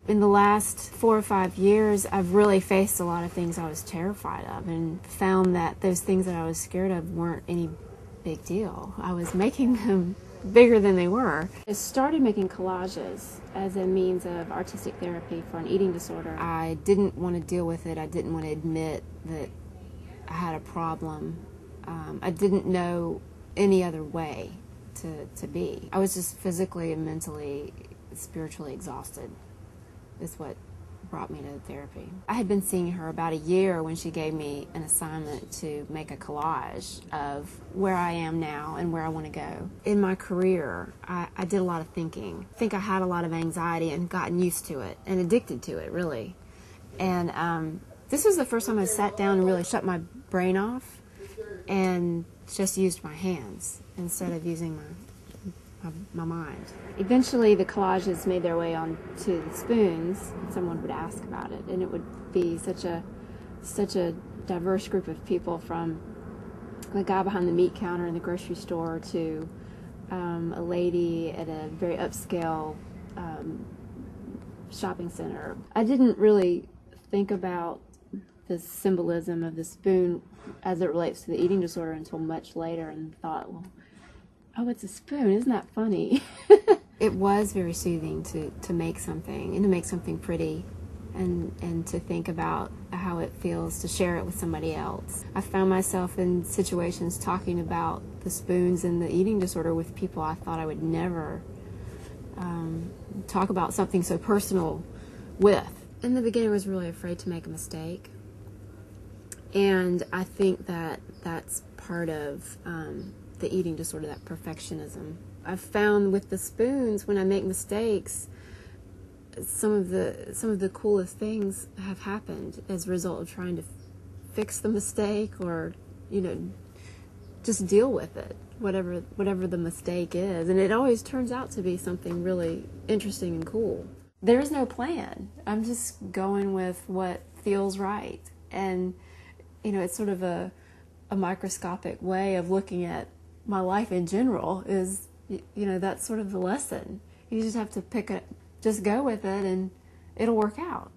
In the last 4 or 5 years, I've really faced a lot of things I was terrified of and found that those things that I was scared of weren't any big deal. I was making them bigger than they were. I started making collages as a means of artistic therapy for an eating disorder. I didn't want to deal with it. I didn't want to admit that I had a problem. I didn't know any other way to be. I was just physically and mentally, spiritually exhausted. Is what brought me to therapy. I had been seeing her about a year when she gave me an assignment to make a collage of where I am now and where I want to go. In my career, I did a lot of thinking. I think I had a lot of anxiety and gotten used to it and addicted to it, really. And this was the first time I sat down and really shut my brain off and just used my hands instead of using my mind. Eventually the collages made their way onto the spoons. Someone would ask about it, and it would be such a diverse group of people, from the guy behind the meat counter in the grocery store to a lady at a very upscale shopping center. I didn't really think about the symbolism of the spoon as it relates to the eating disorder until much later, and thought, well, oh, it's a spoon, isn't that funny? It was very soothing to make something, and to make something pretty, and to think about how it feels to share it with somebody else. I found myself in situations talking about the spoons and the eating disorder with people I thought I would never talk about something so personal with. In the beginning, I was really afraid to make a mistake, and I think that that's part of the eating disorder, that perfectionism. I've found with the spoons, when I make mistakes, some of the coolest things have happened as a result of trying to fix the mistake, or just deal with it, whatever the mistake is. And it always turns out to be something really interesting and cool. There's no plan. I'm just going with what feels right. And it's sort of a microscopic way of looking at my life in general. Is that's sort of the lesson. You just have to just go with it, and it'll work out.